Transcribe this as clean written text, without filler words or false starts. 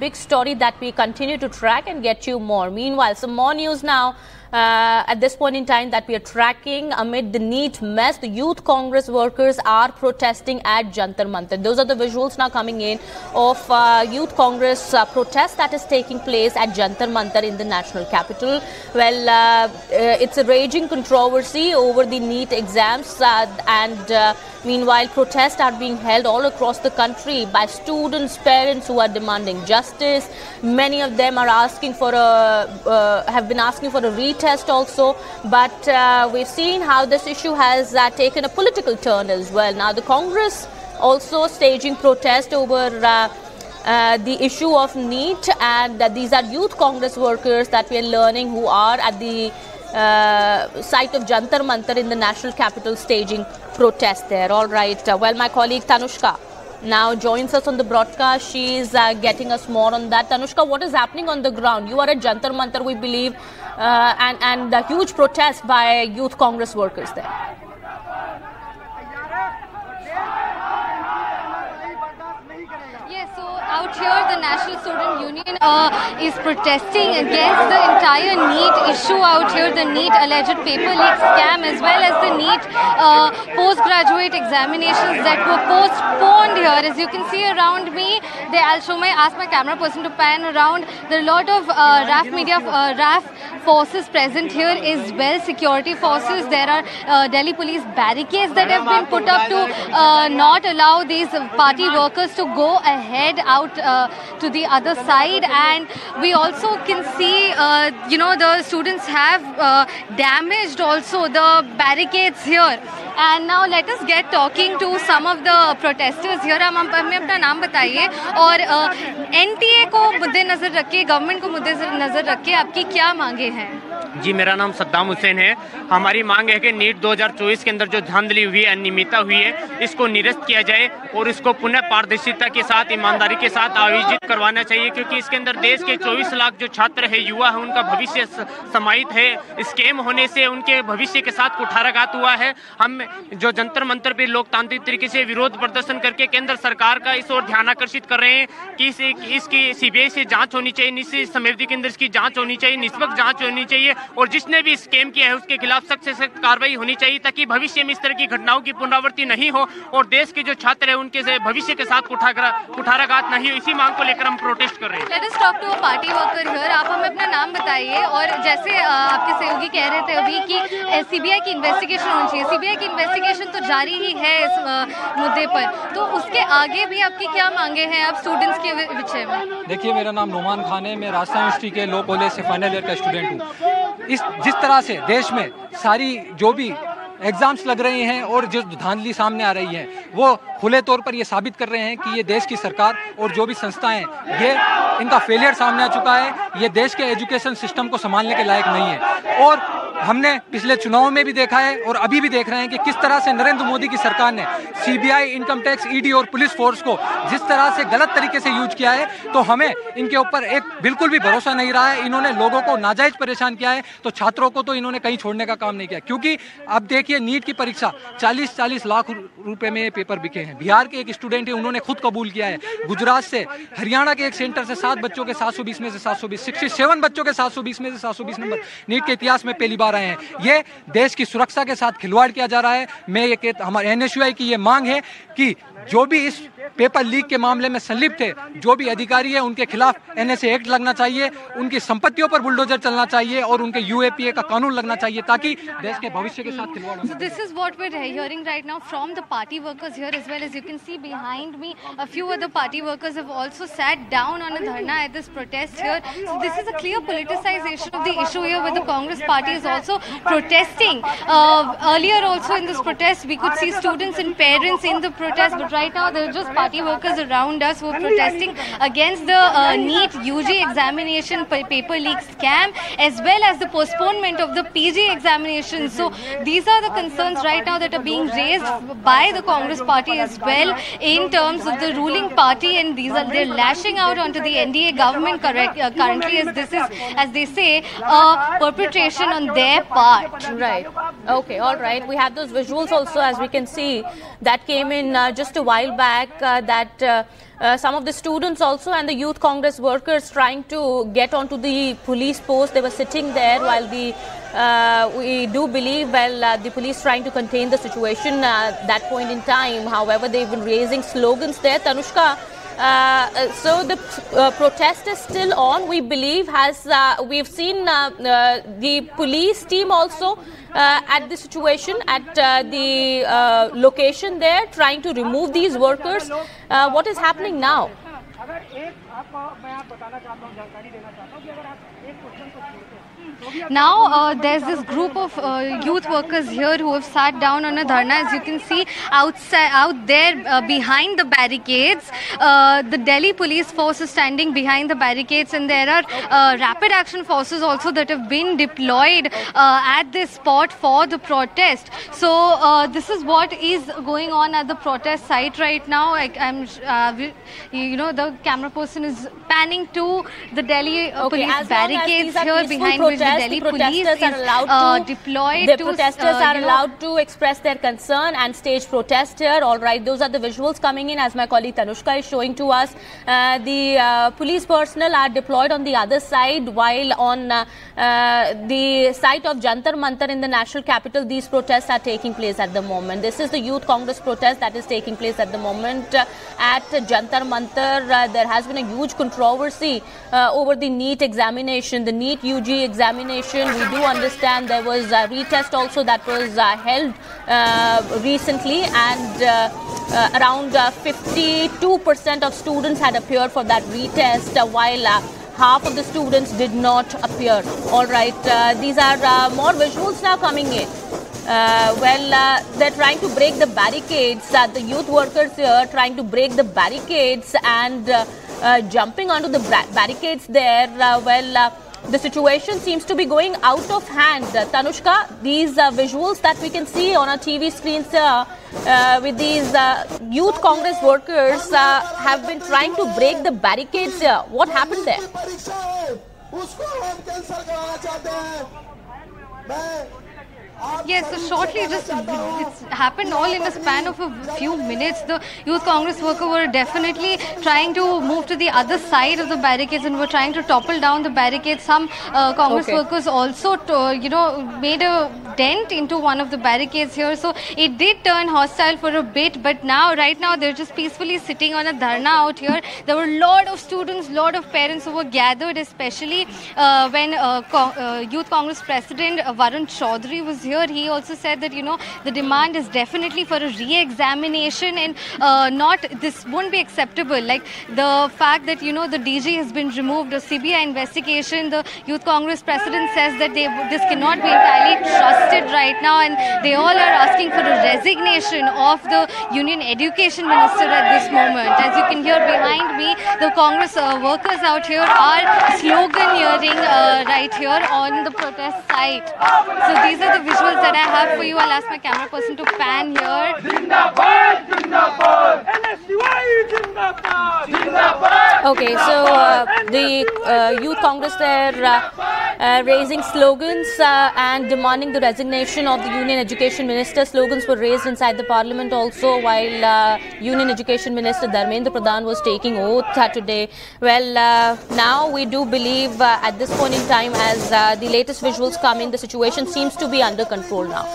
big story that we continue to track and get you more. Meanwhile, some more news now. At this point in time that we are tracking amid the NEET mess, the Youth Congress workers are protesting at Jantar Mantar. Those are the visuals now coming in of Youth Congress protest that is taking place at Jantar Mantar in the national capital. Well, it's a raging controversy over the NEET exams and meanwhile protests are being held all across the country by students, parents who are demanding justice. Many of them are asking for have been asking for a retest also, but we've seen how this issue has taken a political turn as well. Now the Congress also staging protest over the issue of NEET, and these are Youth Congress workers that we are learning who are at the site of Jantar Mantar in the national capital staging protest there. All right, well, my colleague Tanushka now joins us on the broadcast. She is getting us more on that. Tanushka, what is happening on the ground? You are at Jantar Mantar, we believe, and a huge protest by Youth Congress workers there. Yes, so out here the National Student Union is protesting against the entire NEET issue out here, the NEET alleged paper leak scam, as well as the NEET postgraduate examinations that were postponed here. As you can see around me, ask my camera person to pan around. There are a lot of RAF forces present here as well, security forces. There are Delhi police barricades that have been put up to not allow these party workers to go ahead out to the other side, and we also can see the students have damaged also the barricades here. And now let us get talking to some of the protesters here. आप हमें अपना नाम बताइए और NTA को मद्देनजर रख के, गवर्नमेंट को मद्देनजर रख के आपकी क्या मांगे हैं? जी, मेरा नाम सद्दाम हुसैन है। हमारी मांग है कि नीट 2024 के अंदर जो धांधली हुई है, अनियमितता हुई है, इसको निरस्त किया जाए और इसको पुनः पारदर्शिता के साथ, ईमानदारी के साथ आयोजित करवाना चाहिए, क्योंकि इसके अंदर देश के 24 लाख जो छात्र है, युवा है, उनका भविष्य समाहित है। स्कैम होने से उनके भविष्य के साथ कुठाराघात हुआ है। हम जो जंतर मंतर पे लोकतांत्रिक तरीके से विरोध प्रदर्शन करके केंद्र सरकार का इस ओर ध्यान आकर्षित कर रहे हैं कि इसकी CBI से जांच होनी चाहिए, निश्चित समयावधि के अंदर इसकी जांच होनी चाहिए, निष्पक्ष जांच होनी चाहिए और जिसने भी स्कैम किया है उसके खिलाफ सख्त से सख्त कार्रवाई होनी चाहिए, ताकि भविष्य में इस तरह की घटनाओं की पुनरावृत्ति नहीं हो और देश के जो छात्र हैं उनके भविष्य के साथ कुठाराघात नहीं हो। इसी मांग को लेकर हम प्रोटेस्ट कर रहे हैं। Let us talk to a party worker here. आप हमें अपना नाम बताइए और जैसे आपके सहयोगी कह रहे थे अभी कि CBI की इन्वेस्टिगेशन होनी चाहिए। CBI की इन्वेस्टिगेशन तो जारी ही है इस मुद्दे पर, तो उसके आगे भी आपकी क्या मांगे हैं आप स्टूडेंट्स के विषय में? देखिए, मेरा नाम नोमान खान है, मैं राजस्थान यूनिवर्सिटी के लॉ कॉलेज से फाइनल ईयर का स्टूडेंट हूँ। जिस तरह से देश में सारी जो भी एग्जाम्स लग रहे हैं और जो धांधली सामने आ रही है, वो खुले तौर पर ये साबित कर रहे हैं कि ये देश की सरकार और जो भी संस्थाएं हैं, ये इनका फेलियर सामने आ चुका है। ये देश के एजुकेशन सिस्टम को संभालने के लायक नहीं है और हमने पिछले चुनाव में भी देखा है और अभी भी देख रहे हैं कि किस तरह से नरेंद्र मोदी की सरकार ने CBI, इनकम टैक्स, ED और पुलिस फोर्स को जिस तरह से गलत तरीके से यूज किया है, तो हमें इनके ऊपर एक बिल्कुल भी भरोसा नहीं रहा है। इन्होंने लोगों को नाजायज परेशान किया है, तो छात्रों को तो इन्होंने कहीं छोड़ने का काम नहीं किया। क्योंकि अब देखिए, नीट की परीक्षा 40-40 लाख रुपए में पेपर बिके हैं। बिहार के एक स्टूडेंट है, उन्होंने खुद कबूल किया है। गुजरात से, हरियाणा के एक सेंटर से 7 बच्चों के 720 में से 720, 67 बच्चों के 720 में से 720 नंबर नीट के इतिहास में पहली बार आए हैं। ये देश की सुरक्षा के साथ खिलवाड़ किया जा रहा है। मैं ये कहता, हमारे NSUI की ये मांग है कि जो भी इस पेपर लीक के मामले में संलिप्त है, जो भी अधिकारी है, उनके खिलाफ NSA एक्ट लगना चाहिए, उनकी संपत्तियों पर बुलडोजर चलना चाहिए और उनके UAPA का कानून लगना चाहिए, ताकि देश के भविष्य के साथ खिलवाड़ हो। So this is what we're hearing right now from the party workers here as well. As you can see behind me, a few other party workers have also sat down on a dharna at this protest here. So this is a clear politicization of the issue here, where the Congress party is also protesting. Earlier also in this protest, we could see students and parents in the protest, but right now there are just party workers around us who are protesting against the NEET UG examination paper leak scam, as well as the postponement of the PG examination. So these are the concerns right now that are being raised by the Congress party as well in terms of the ruling party, and they're lashing out onto the NDA government currently, as this is, as they say, a perpetration on their part. Right. Okay. All right. We have those visuals also, as we can see, that came in just a while back. that some of the students also and the Youth Congress workers trying to get onto the police post. They were sitting there while we do believe, the police trying to contain the situation at that point in time. However, they've been raising slogans there. Tanushka, so the protest is still on. We believe we've seen the police team also at the situation at the location there, trying to remove these workers. What is happening now? Now there's this group of youth workers here who have sat down on a dharna. As you can see out there behind the barricades, the Delhi police force is standing behind the barricades, and there are rapid action forces also that have been deployed at this spot for the protest. So this is what is going on at the protest site right now. The camera person is panning to the Delhi police barricades here, behind which the Delhi police is deployed. The protesters are allowed to express their concern and stage protest here. All right, those are the visuals coming in as my colleague Tanushka is showing to us. The police personnel are deployed on the other side, while on the site of Jantar Mantar in the national capital, these protests are taking place at the moment. This is the Youth Congress protest that is taking place at the moment at Jantar Mantar. There has been a huge controversy over the NEET examination, the NEET UG examination. We do understand there was a retest also that was held recently, and around 52% of students had appeared for that retest, while half of the students did not appear. All right, these are more visuals now coming in. They're trying to break the barricades. The youth workers here trying to break the barricades and jumping onto the barricades there. The situation seems to be going out of hand. Tanushka, these visuals that we can see on our TV screens with these Youth Congress workers have been trying to break the barricades here. What happened there? Yes, so shortly, it's happened all in a span of a few minutes. The Youth Congress workers were definitely trying to move to the other side of the barricades and were trying to topple down the barricades. Some Congress workers also, made a dent into one of the barricades here. So it did turn hostile for a bit, but right now, they're just peacefully sitting on a dharna out here. There were a lot of students, lot of parents who were gathered, especially when Youth Congress President Varun Chaudhary was here. He also said that, the demand is definitely for a re-examination, and this won't be acceptable. Like the fact that, the DG has been removed, a CBI investigation, the Youth Congress president says that this cannot be entirely trusted right now, and they all are asking for a resignation of the Union Education Minister at this moment. As you can hear behind me, the Congress workers out here are slogan-hearing right here on the protest site. So these are the visuals that I have for you. I'll ask my camera person to pan here. Okay, so the Youth Congress there raising slogans and demanding the resignation of the Union Education Minister. Slogans were raised inside the Parliament also, while Union Education Minister Dharmendra Pradhan was taking oath today. Now we do believe at this point in time, as the latest visuals come in, the situation seems to be under control now.